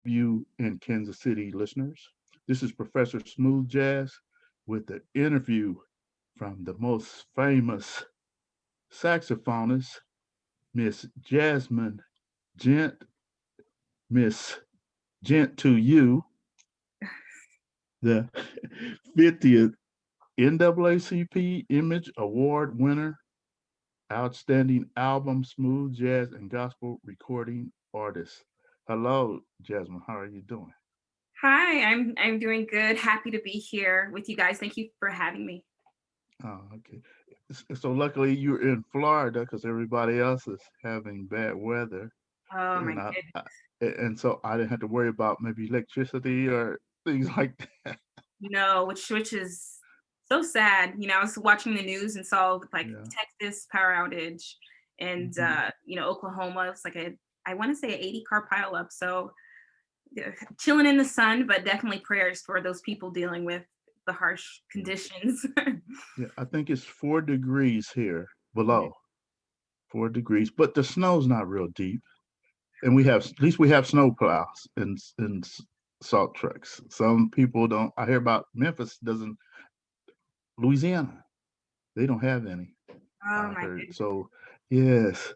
you in Kansas City listeners. This is Professor Smooth Jazz with the interview from the most famous saxophonist, Miss Jazmin Gent, Miss Gent to you, the 50th NAACP Image Award winner, outstanding album, smooth jazz and gospel recording artist. Hello, Jasmine. How are you doing? Hi, I'm doing good. Happy to be here with you guys. Thank you for having me. Oh, okay. So luckily you're in Florida because everybody else is having bad weather, Oh my and goodness. and so I didn't have to worry about maybe electricity or things like that. No, which is so sad. I was watching the news and saw like Yeah. Texas power outage and Hmm. Oklahoma. It's like I want to say an 80 car pileup. So yeah, chilling in the sun, but definitely prayers for those people dealing with the harsh Yeah. conditions. Yeah. I think it's 4 degrees here Yeah. below 4 degrees, but the snow's not real deep, and we have at least we have snow plows and salt trucks. Some people don't. I hear about Memphis doesn't. Louisiana, they don't have any. Oh I my heard. goodness. So yes.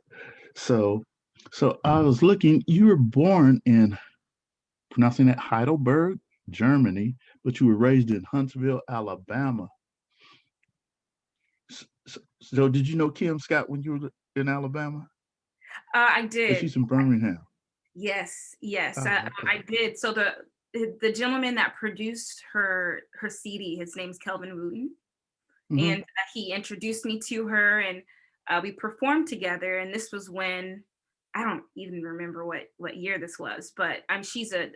So so I was looking, you were born in pronouncing that Heidelberg, Germany, but you were raised in Huntsville, Alabama. So did you know Kim Scott when you were in Alabama? I did. She's in Birmingham. Yes, yes, Oh, okay. I did. So the gentleman that produced her CD, his name's Kelvin Wooten, Hmm. and he introduced me to her, and we performed together. And this was when I don't even remember what year this was, but she's a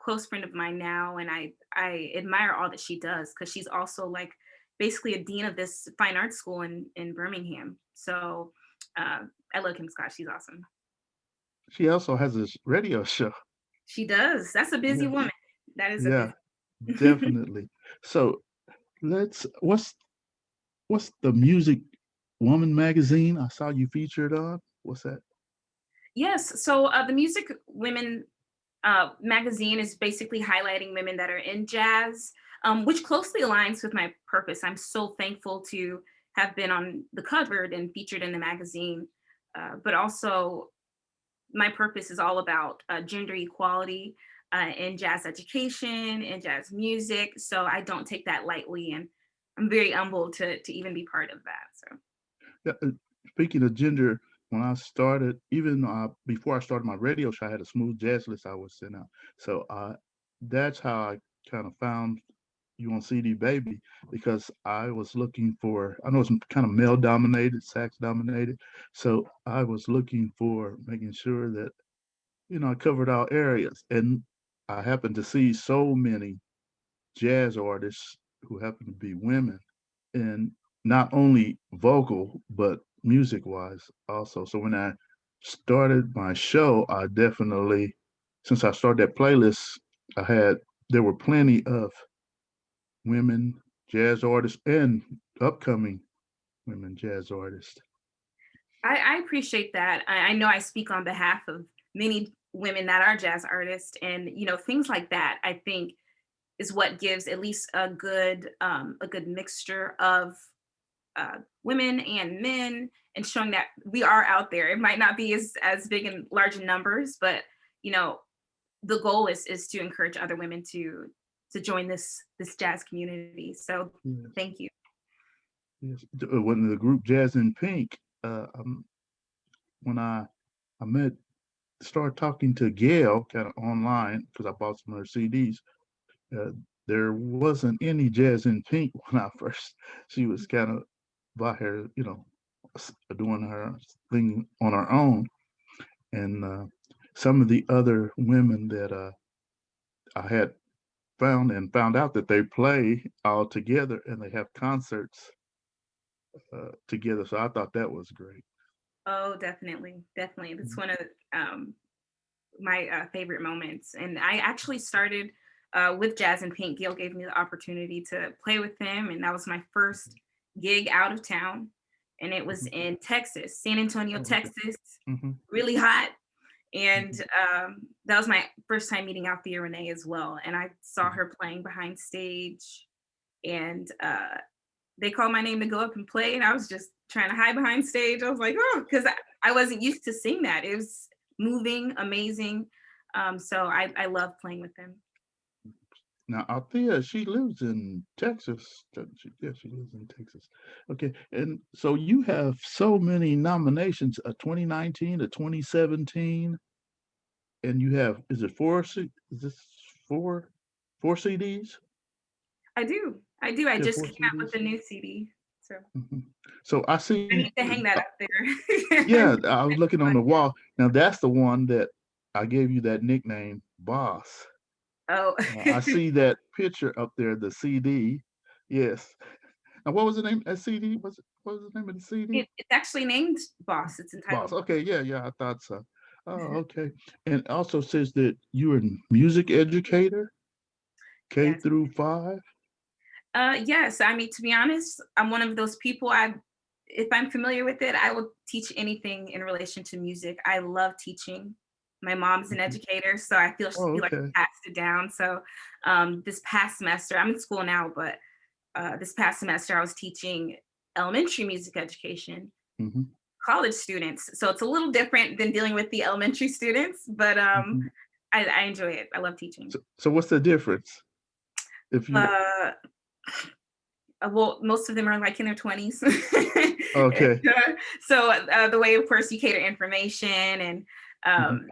close friend of mine now, and I admire all that she does because she's also like basically a dean of this fine arts school in Birmingham. So uh, I love Kim Scott. She's awesome. She also has this radio show. She does. That's a busy Yes. woman. That is a Yeah, busy. definitely. So let's what's the Music Woman magazine I saw you featured on? What's that? Yes. So the Music Women magazine is basically highlighting women that are in jazz, which closely aligns with my purpose. I'm so thankful to have been on the cover and featured in the magazine, but also my purpose is all about gender equality in jazz education and jazz music. So I don't take that lightly, and I'm very humbled to even be part of that. So. Yeah, speaking of gender, when I started, even before I started my radio show, I had a smooth jazz list I would send out. So that's how I kind of found you on CD Baby because I was looking for, I know it's kind of male dominated, sax dominated. So I was looking for making sure that, I covered all areas. And I happened to see so many jazz artists who happen to be women and not only vocal but music wise also. So when I started my show, I definitely, since I started that playlist, I had there were plenty of women jazz artists and upcoming women jazz artists. I appreciate that. I know I speak on behalf of many women that are jazz artists, and things like that. I think is what gives at least a good mixture of women and men, and showing that we are out there. It might not be as big and large in numbers, but you know the goal is to encourage other women to join this jazz community. So Yes, thank you. yes. When the group Jazz in Pink, when I met, started talking to Gail kind of online because I bought some of her CDs. Uh, there wasn't any Jazz in Pink when I first. She was kind of by her, doing her thing on her own, and some of the other women that I had found out that they play all together and they have concerts together. So I thought that was great. Oh, definitely, definitely. That's one of um, my favorite moments. And I actually started with Jazz and Pink. Gail gave me the opportunity to play with them, and that was my first gig out of town. And it was Mm-hmm. in Texas, San Antonio, Oh, okay. Texas, Mm-hmm. really hot. And Mhm. that was my first time meeting Althea Renee as well. And I saw Mhm. her playing behind stage, and they called my name to go up and play, and I was just trying to hide behind stage. I was like, oh, because I wasn't used to seeing that. It was moving, amazing. So I love playing with them. Now, Althea, she lives in Texas, doesn't she? Yeah, she lives in Texas. Okay, and so you have so many nominations: a 2019, a 2017, and you have, is it four? Is this four? Four CDs? I do. I do. I Yeah, just four came out with CDs. a new CD. So Mhm. So I I see. need to hang that up there. Yeah, I was looking on the wall. Now that's the one that I gave you that nickname, Boss. Oh, I see that picture up there, the CD. Yes. And what was the name of that CD? What was the name of the CD? it's actually named Boss. It's Boss. entitled Boss. Okay, yeah, yeah, I thought so. Oh, okay. And it also says that you're a music educator, K Yes. through five. Yes. I mean, to be honest, I'm one of those people. If I'm familiar with it, I will teach anything in relation to music. I love teaching. My mom's an Mhm. educator, so I Oh, feel like okay. I passed it down. So this past semester, I'm in school now, but this past semester I was teaching elementary music education, Hmm. college students. So it's a little different than dealing with the elementary students, but Hmm. I enjoy it. I love teaching. So what's the difference? If you Uh, well, most of them are like in their 20s. okay. So the way, of course, you cater information, and Hmm. um,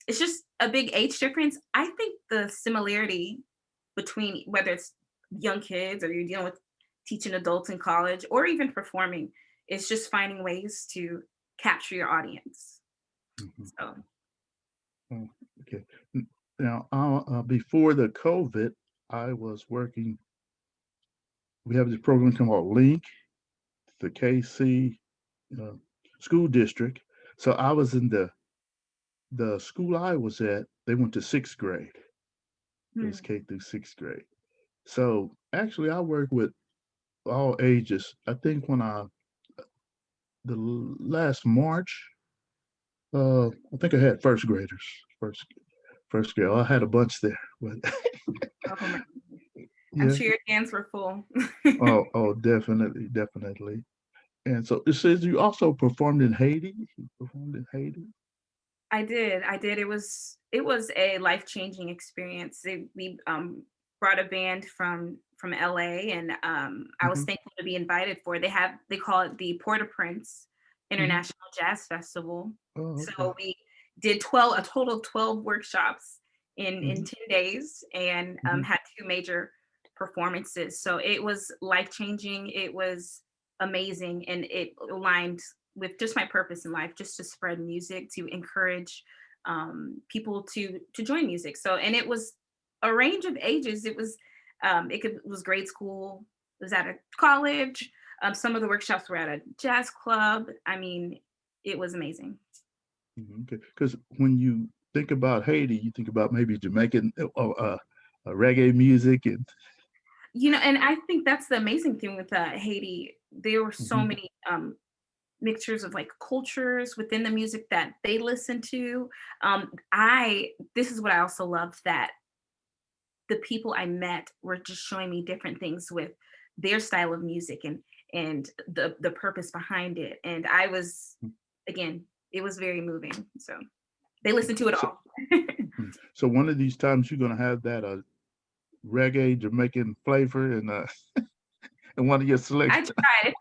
it's just a big age difference. I think the similarity between whether it's young kids or you're dealing with teaching adults in college or even performing is just finding ways to capture your audience. Hmm. So Oh, okay. Now, before the COVID, I was working. We have this program called Link, the KC uh, school district. So I was in the school I was at. They went to sixth grade. It was hmm, K through sixth grade. So actually, I work with all ages. I think when the last March, I think I had first graders. First first grade. I had a bunch there, but oh my, I'm yeah. sure your hands were full. Oh, definitely, definitely. And so it says you also performed in Haiti. You performed in Haiti. I did. I did. It was a life-changing experience. We brought a band from LA, and I was Hmm. thankful to be invited for. They call it the Port-au-Prince Hmm. International Jazz Festival. Oh, okay. So we did 12 a total of 12 workshops in Hmm. 10 days, and Hmm. had two major performances. So it was life-changing. It was amazing, and it aligned with just my purpose in life, just to spread music, to encourage people to join music. So, and it was a range of ages. It was grade school, it was at a college. Some of the workshops were at a jazz club. I mean, it was amazing. Okay. Because when you think about Haiti, you think about maybe Jamaican or reggae music and. And I think that's the amazing thing with Haiti. There were so Hmm. many mixtures of like cultures within the music that they listen to. I This is what I also loved, that the people I met were just showing me different things with their style of music, and the purpose behind it. And I was, again, it was very moving. So they listened to it So, all. so one of these times you're gonna have that reggae Jamaican flavor and one of your I selections. tried.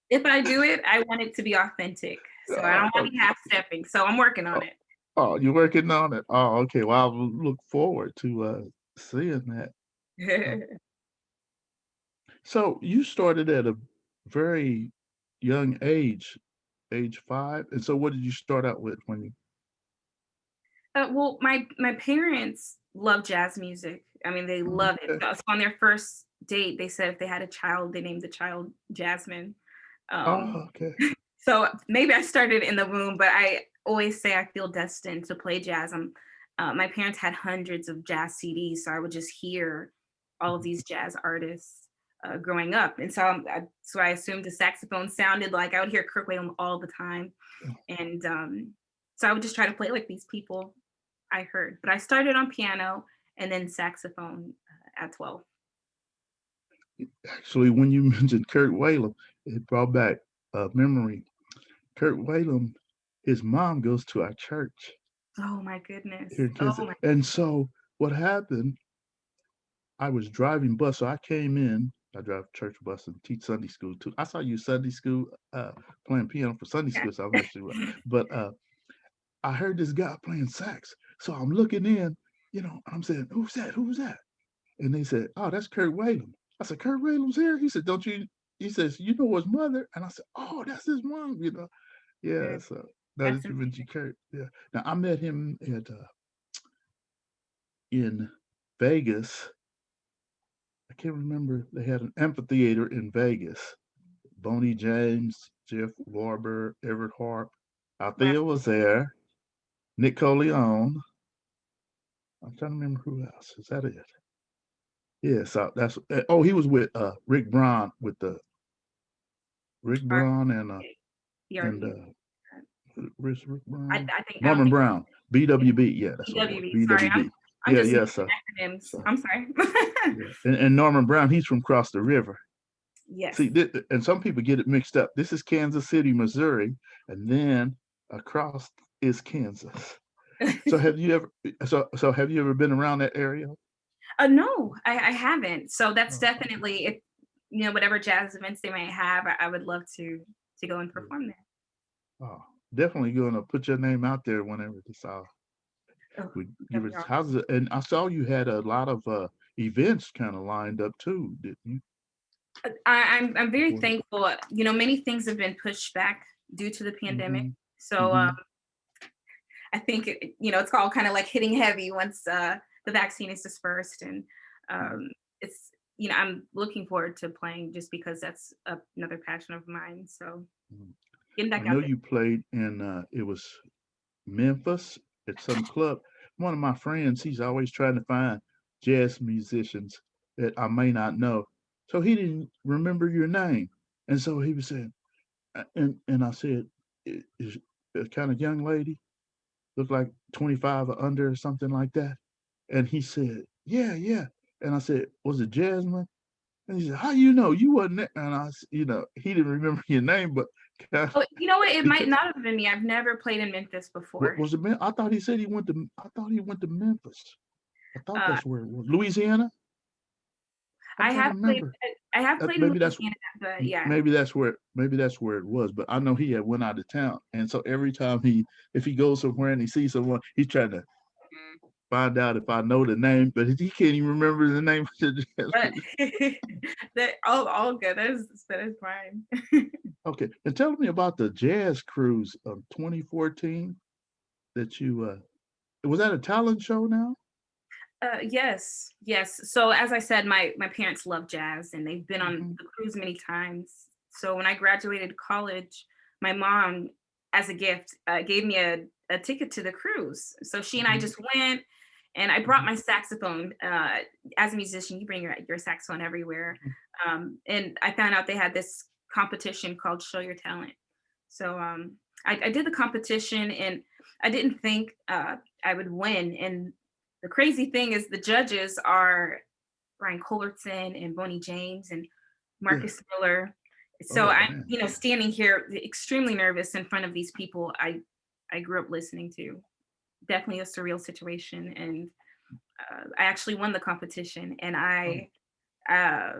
If I do it, I want it to be authentic. So I don't want to be half stepping. So I'm working on Oh, it. oh, you're working on it. Oh, okay. Well, I'll look forward to seeing that. Uh, so you started at a very young age, age five. And so what did you start out with when you? Well, my parents love jazz music. I mean, they Oh, love it. okay. So on their first date, they said if they had a child, they named the child Jazmin. Um, Oh, okay. so maybe I started in the womb, but I always say I feel destined to play jazz. My parents had hundreds of jazz CDs, so I would just hear all of Mhm. these jazz artists growing up, and so I assumed the saxophone sounded like I would hear Kirk Whalum all the time, and So I would just try to play like these people I heard. But I started on piano and then saxophone at 12. Actually, when you mentioned Kurt Whalum, it brought back a memory. Kurt Whalum, his mom goes to our church Oh my goodness. here in Oh Kansas. my. And so what happened, I was driving bus, so I came in. I drive church bus and teach Sunday school too. I saw you Sunday school playing piano for Sunday school, so I'm actually, but I heard this guy playing sax. So I'm looking in, I'm saying, who's that? Who's that? And they said, oh, that's Kurt Whalum. I said, Kurt Whalum's here? He said, don't you? He says, you know his mother? And I said, oh, that's his mom. Yeah, Good. so now That's that you amazing. mentioned Kurt, yeah. Now I met him in Vegas. I can't remember. They had an amphitheater in Vegas. Boney James, Jeff Lorber, Everett Harp. Wow. Althea was there. Nick Coleone. I'm trying to remember who else. Is that it? Yeah, so that's oh, he was with Rick Braun with the Rick Our Braun and BRB. Rick I, Braun, I think I don't Norman think Brown, BWB. Yeah, that's what it was. EWB. Sorry, I'm BWB. I'm Yeah, just yeah. mixing So acronyms. so I'm sorry. yeah, and Norman Brown, he's from across the river. Yes. See, and some people get it mixed up. This is Kansas City, Missouri, and then across is Kansas. So have you ever? So have you ever been around that area? No, I haven't. So that's Oh, definitely if whatever jazz events they might have, I would love to go and yeah. perform there. Oh, definitely gonna put your name out there whenever this Oh, we give that'd it. be awesome. How's it? And I saw you had a lot of events kind of lined up too, didn't you? I'm very Before. thankful. Many things have been pushed back due to the pandemic. Mm-hmm. So Mm-hmm. I think it's all kind of like hitting heavy once the vaccine is dispersed, and it's I'm looking forward to playing just because that's another passion of mine. So Mm-hmm. getting I back out know there. you played in it was Memphis at some club. One of my friends, he's always trying to find jazz musicians that I may not know. So he didn't remember your name. And so he was saying, and I said, is a kind of young lady, looked like 25 or under or something like that. And he said, yeah, yeah. And I said, was it Jazmin? And he said, how you know? You wasn't there. And he didn't remember your name, but kind of, Oh, you know what? It might because not have been me. I've never played in Memphis what before. was it? I thought he said he went to. I thought he went to Memphis. I thought Uh, that's where it was. Louisiana. I'm I trying to have played. remember. I have played in Maybe that's Louisiana, but yeah. maybe that's where it was. But I know he had went out of town, and so every time if he goes somewhere and he sees someone, he's trying to find out if I know the name, but he can't even remember the name of the But jazz. that all good. That is fine. Okay, and tell me about the jazz cruise of 2014 that you was that a talent show now? Yes, yes. So as I said, my parents love jazz, and they've been on Mm-hmm. the cruise many times. So when I graduated college, my mom, as a gift, gave me a ticket to the cruise. So she and I Mm-hmm. just went, and I brought Mm-hmm. my saxophone. As a musician, you bring your saxophone everywhere. And I found out they had this competition called Show Your Talent. So I did the competition, and I didn't think I would win. And the crazy thing is the judges are Brian Culbertson and Boney James and Yeah. Marcus Miller. So Oh I'm, man. standing here extremely nervous in front of these people I grew up listening to. Definitely a surreal situation, and I actually won the competition, and Oh, uh,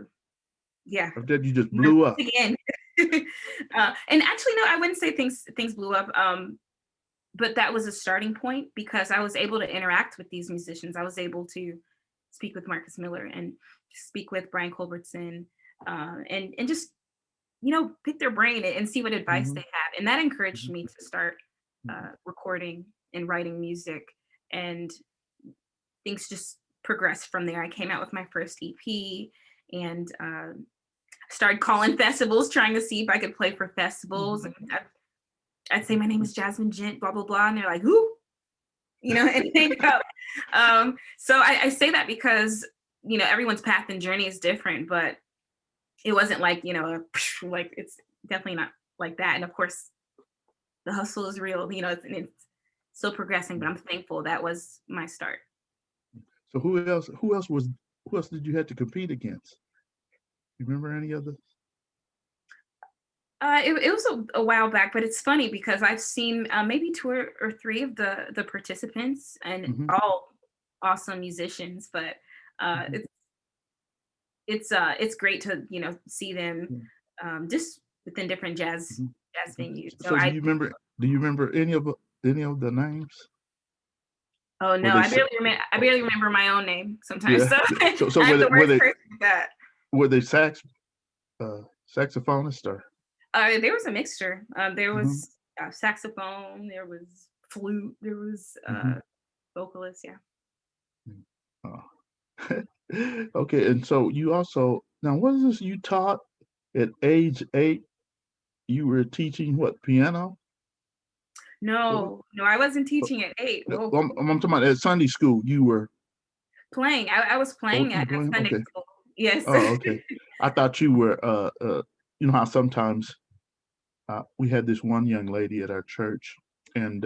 yeah, that you just nervous blew up. again. And actually, no, I wouldn't say things blew up. But that was a starting point because I was able to interact with these musicians. I was able to speak with Marcus Miller and speak with Brian Culbertson, and just pick their brain and see what advice Mm-hmm. they have, and that encouraged Mm-hmm. me to start Mm-hmm. recording and writing music, and things just progressed from there. I came out with my first EP, and started calling festivals, trying to see if I could play for festivals. Mm-hmm. And I'd say my name is Jazmin Gent, blah blah blah, and they're like, "Who?" And they go. So I say that because everyone's path and journey is different, but it wasn't like like it's definitely not like that. And of course, the hustle is real. It's still progressing, but I'm thankful that was my start. So who else did you have to compete against? You remember any of the? It was a while back, but it's funny because I've seen maybe two or three of the participants, and Hmm. all awesome musicians. But uh, Hmm. it's it's great to see them just within different Hmm. jazz venues. So So do I you remember? Do you remember any of the names? oh Were no, they? I Oh, barely remember my own name sometimes. yeah. So So were I'm they the were worst they person with that. were they saxophonists or? There was a mixture. There Hmm. was saxophone, there was flute, there was Hmm. vocalist. Yeah. Oh. Okay, and so you also now what is this you taught at age 8? You were teaching what, piano? What was, No, no, I wasn't oh, teaching at 8. no, Whoa. I'm talking about at Sunday school. You were, Playing. I was oh, playing you were at playing. Sunday Okay. school. Yes. Oh, okay. I thought you were. You know how sometimes we had this one young lady at our church, and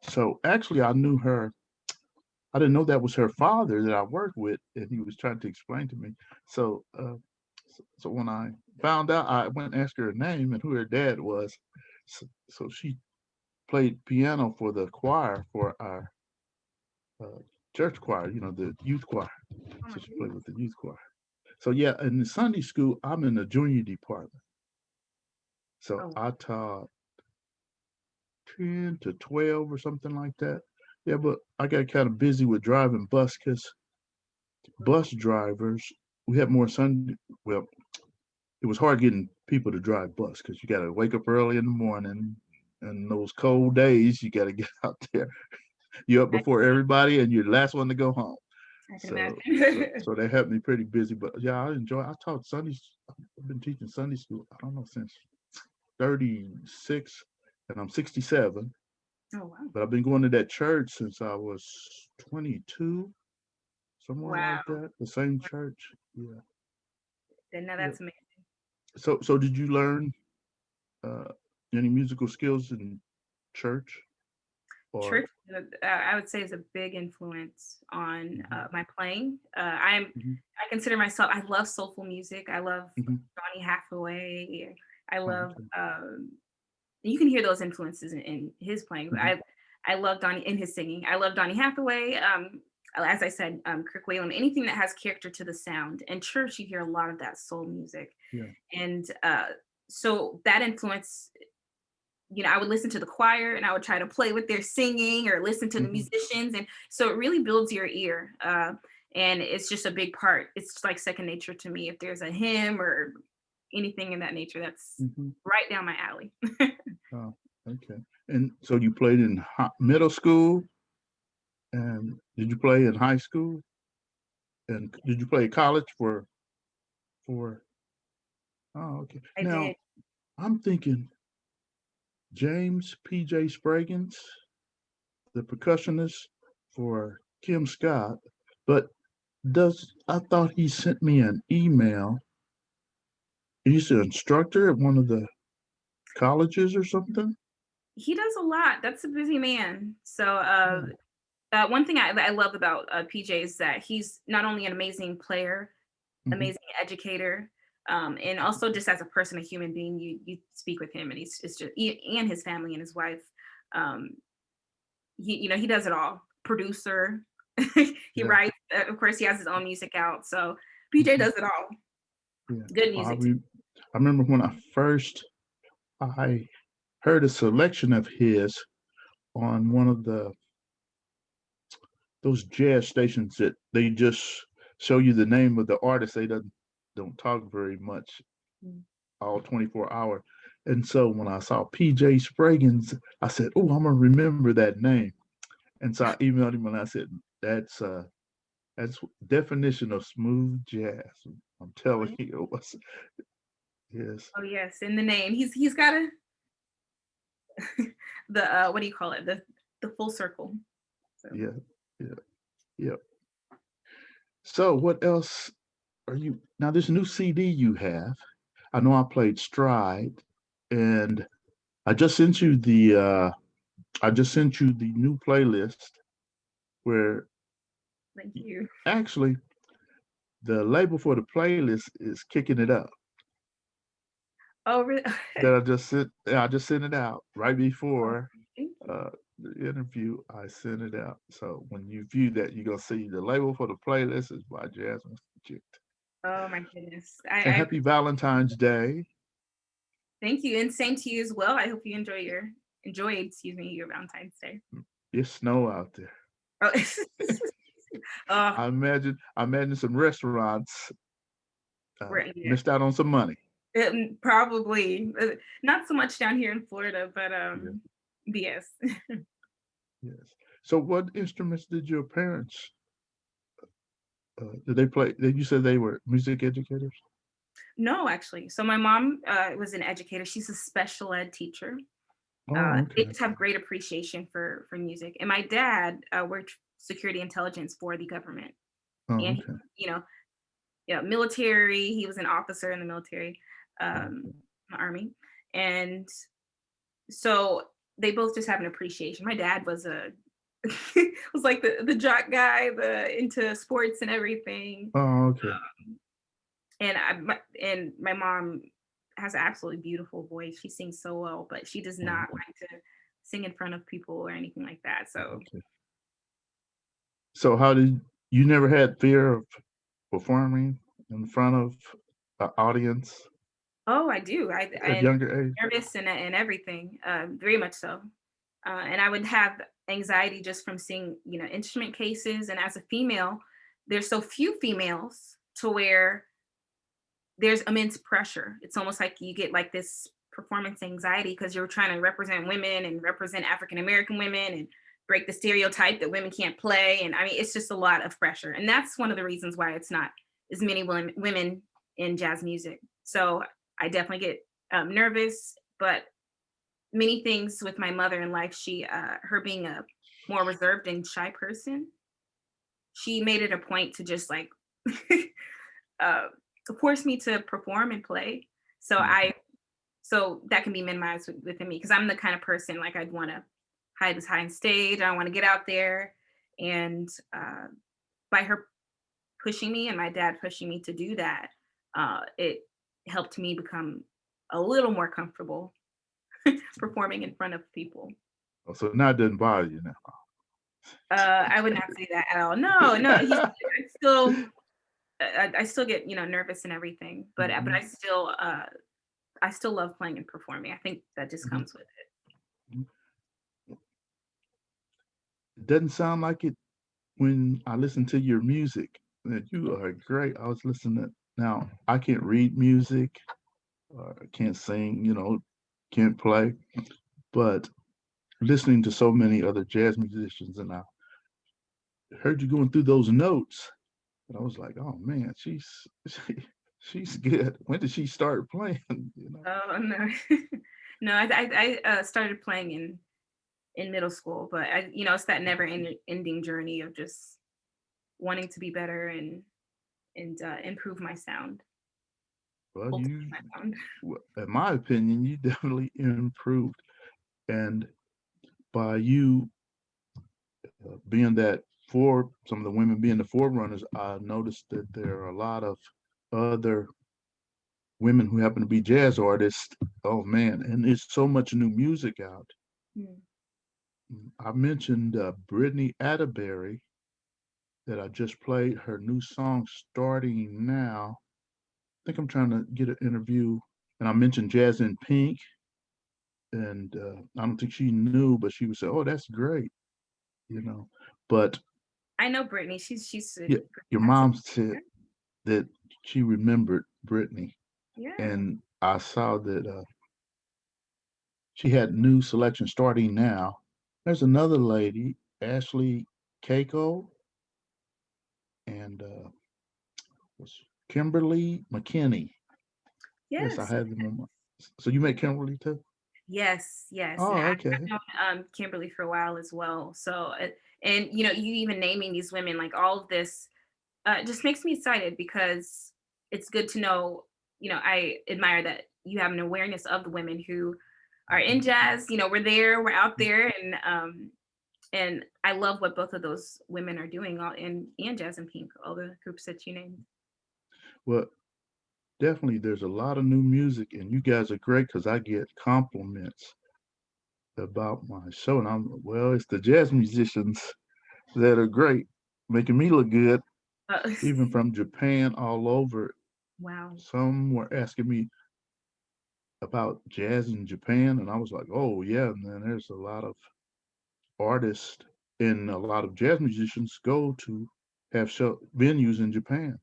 so actually I knew her. I didn't know that was her father that I worked with, and he was trying to explain to me. So, so when I found out, I went and asked her name and who her dad was. So she played piano for the choir for our uh, church choir, the youth choir. Oh my So she played goodness. with the youth choir. So yeah, in the Sunday school, I'm in the junior department. So Oh, I taught 10 to 12 or something like that. Yeah, but I got kind of busy with driving bus because bus drivers, we had more Sunday. Well, it was hard getting people to drive bus because you got to wake up early in the morning. And those cold days, you got to get out there. You're up I before everybody, and you're the last one to go home. can So, so, imagine. so they have me pretty busy. But yeah, I enjoy. I taught Sunday. I've been teaching Sunday school. I don't know since 36, and I'm 67. Oh wow. But I've been going to that church since I was 22, somewhere like Wow. that. The same church. Yeah, Then now yeah. that's amazing. So did you learn uh, any musical skills in church or? Church, I would say, is a big influence on Mhm, my playing. mhm, I consider myself. I love soulful music. I love mhm. Donny Hathaway. I Oh, love. okay. You can hear those influences in his playing. Mhm, I love Donny in his singing. I love Donny Hathaway. As I said, Kirk Whalum. Anything that has character to the sound. In church, you hear a lot of that soul music, yeah. and so that influence, I would listen to the choir and I would try to play with their singing or listen to the Mhm, musicians. And so it really builds your ear. And it's just a big part. It's like second nature to me. If there's a hymn or anything in that nature, that's mhm. right down my alley. Oh, okay. And so you played in middle school, and did you play in high school? And did you play college for? Oh, okay. I Now did. I'm thinking James P.J. Spreggans, the percussionist for Kim Scott, but does I thought he sent me an email. He's an instructor at one of the colleges or something. He does a lot. That's a busy man. So Yeah. one thing I love about PJ is that he's not only an amazing player, Hmm. amazing educator, and also just as a person, a human being. You speak with him, and it's just and his family and his wife. Um, he does it all. Producer, he Yeah. writes. Of course, he has his own music out. So PJ Hmm. does it all. Yeah. Good I, music too. re- I remember when I heard a selection of his on one of those jazz stations that they just show you the name of the artist. They don't talk very much Mm. all 24 hour. And so when I saw PJ Spreggans, I said, "Oh, I'm gonna remember that name." And so I emailed him and I said, "That's definition of smooth jazz." I'm Oh, telling yeah. you, it was. Yes, Oh, yes, in the name. He's got a the what do you call it? The full circle. So yeah, yeah, yeah. So what else are you now? This new CD you have. I know I played Stride, and I just sent you I just sent you the new playlist where Thank you. actually the label for the playlist is kicking it up. Oh, really? That I just sent it out right Oh, before thank you. the interview. I sent it out. So when you view that, you're gonna see the label for the playlist is by Jazmin. Oh my goodness. And I happy appreciate it. Valentine's Day. Thank you. And same to you as well. I hope you enjoyed, excuse me, your Valentine's Day. It's snow out there. Oh, oh, I imagine some restaurants yeah. missed out on some money. Probably not so much down here in Florida, Yeah. but yes. Yes. So, what instruments did your parents did they play? Did you said they were music educators? No, actually. So my mom was an educator. She's a special ed teacher. Oh, They okay. just have great appreciation for music. And my dad worked security intelligence for the government, Oh, and he, okay. you know, yeah, military. He was an officer in the military, Okay. the army, and so they both just have an appreciation. My dad was a was like the jock guy, the into sports and everything. Oh, okay. And my mom has an absolutely beautiful voice. She sings so well, but she does Oh, not like to sing in front of people or anything like that. So, okay. So, how did you never had fear of performing in front of an audience oh, I do. at I'm younger age? nervous and everything, very much so. And I would have anxiety just from seeing, instrument cases. And as a female, there's so few females to where there's immense pressure. It's almost like you get like this performance anxiety because you're trying to represent women and represent African American women and break the stereotype that women can't play. And I mean, it's just a lot of pressure. And that's one of the reasons why it's not as many women in jazz music. So I definitely get nervous, but many things with my mother in life, her being a more reserved and shy person, she made it a point to just like uh, force me to perform and play. So Okay. that can be minimized within me because I'm the kind of person like I'd want to hide behind stage. I want to get out there, and by her pushing me and my dad pushing me to do that, it helped me become a little more comfortable performing in front of people. Oh, so now it doesn't bother you now. I would not say that at all. No, no, I still I still get nervous and everything, but Hmm. I still love playing and performing. I think that just Hmm. comes with it. It doesn't sound like it when I listen to your music. That you are great. I was listening. Now I can't read music. I can't sing. Can't play. But listening to so many other jazz musicians, and I heard you going through those notes, and I was like, oh man, she's good. When did she start playing? Oh no, no, I started playing in middle school, but it's that never ending journey of just wanting to be better and improve my sound, Well, cultivate my sound. in my opinion, you definitely improved, and by you being that for some of the women being the forerunners, I noticed that there are a lot of other women who happen to be jazz artists. Oh man, and there's so much new music out. Mm. I mentioned Brittany Atterbury that I just played her new song starting now. I think I'm trying to get an interview, and I mentioned Jazz in Pink, and I don't think she knew, but she would say, "Oh, that's great," you know. But I know Brittany. She's a yeah, great your mom basketball said player. that she remembered Brittany, Yeah. and I saw that she had new selection starting now. There's another lady, Ashley Keiko, and was Kimberly McKinney. Yes, I Yes. have them on my. So you met Kimberly too? Yes. Yes. And Oh, I've okay. known Kimberly for a while as well. So and you even naming these women like all of this just makes me excited because it's good to know. I admire that you have an awareness of the women who are in Mhm. jazz. We're there, we're out there, and I love what both of those women are doing, all in and Jazz and Pink, all the groups that you named. Well, definitely, there's a lot of new music, and you guys are great because I get compliments about my show, and it's the jazz musicians that are great, making me look good, Uh, even from Japan all over. wow. Some were asking me about jazz in Japan, and I was like, oh, yeah, and then there's a lot of artists and a lot of jazz musicians go to have show venues in Japan.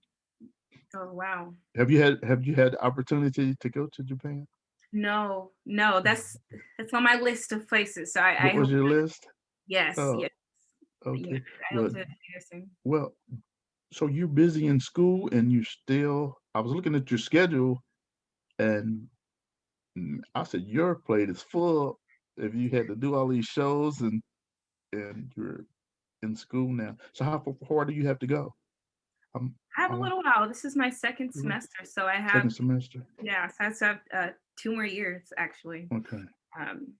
Oh, wow. Have you had the opportunity to go to Japan? No, no, that's on my list of places. So I What was hope, your list? yes, Oh, yes. Yeah, okay. I hope Well, to do this soon. well, so you're busy in school and you still, I was looking at your schedule and I said, your plate is full if you had to do all these shows and you're in school now. So how far do you have to go? Um, I have how a long? little while. This is my second semester, so I have, Second semester. yeah, so I still have 2 more years actually. Okay. Um,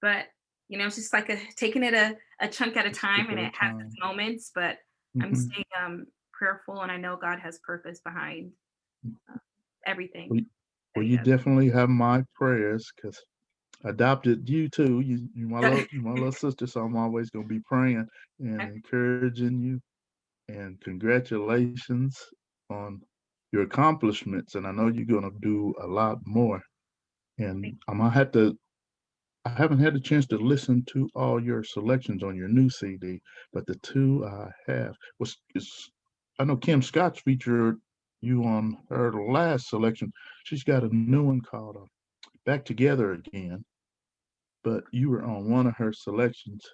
but it's just like taking it a chunk at a Step time, and at it a has its time. moments. But I'm Hmm. staying prayerful, and I know God has purpose behind uh, everything Well, that well, He you does. definitely have my prayers because I adopted you too. You my little sister, so I'm always gonna be praying and I encouraging you. And congratulations on your accomplishments. And I know you're gonna do a lot more. think And I'm gonna have to. I haven't had a chance to listen to all your selections on your new CD, but the two I have was is. I know Kim Scott's featured you on her last selection. She's got a new one called Back Together Again, but you were on one of her selections,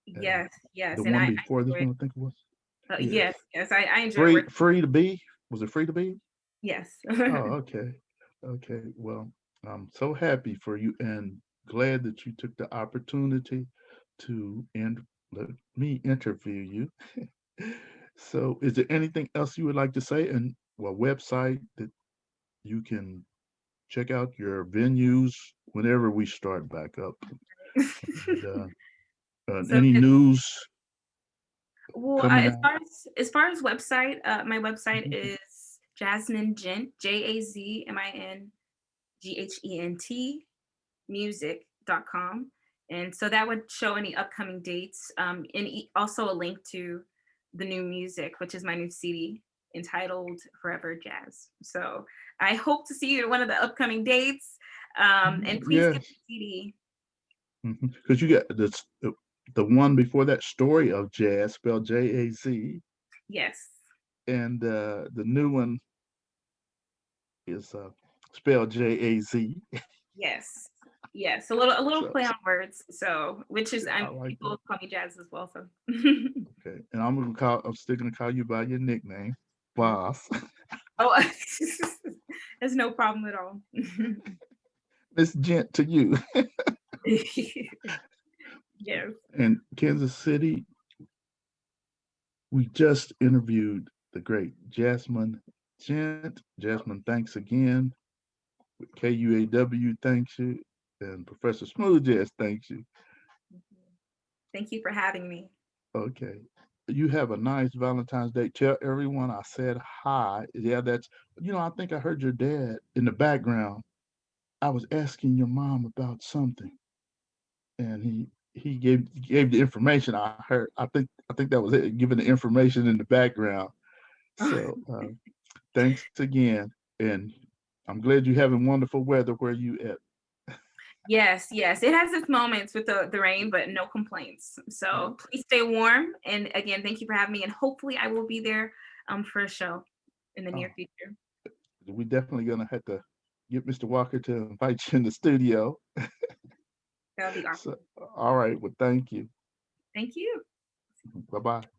and yes, yes, the and one I before this enjoyed. one, I think it was. Yeah, Yes, yes, I enjoy free working. free to be. Was it free to be? Yes. Oh, okay, okay. Well, I'm so happy for you and glad that you took the opportunity to let me interview you. So, is there anything else you would like to say? And well, website that you can check out your venues whenever we start back up. And So any good. news Well, coming as out? far as website, my website Mhm. is Jazmin Gent, JazminGhent music.com. And so that would show any upcoming dates, and also a link to the new music, which is my new CD entitled Forever Jazz. So I hope to see you at one of the upcoming dates. And please get Yes, the CD. because you got the one before that, Story of Jazz, spelled Jaz, Yes, and the new one is spelled Jaz. yes, yes. A little So, play on words. So, which is, I I'm like that. people call me Jazz as well. So, Okay, and I'm still gonna call you by your nickname, Boss. oh, there's no problem at all. Miss Gent to you. Yes. In Kansas City, we just interviewed the great Jasmine Gent. Jasmine, thanks again. KUAW thanks you, and Professor Smooth Jazz thanks you. Thank you for having me. Okay. You have a nice Valentine's Day. Tell everyone I said hi. Yeah, I think I heard your dad in the background. I was asking your mom about something, and he gave the information I heard. I think that was it, giving the information in the background. So thanks again, and I'm glad you're having wonderful weather where you at. Yes, yes. It has its moments with the rain, but no complaints. So please stay warm. And again, thank you for having me. And hopefully I will be there for a show in the near Oh, future. we definitely gonna have to get Mr. Walker to invite you in the studio. That would be So, awesome. all right. Well, thank you. Thank you. Bye bye.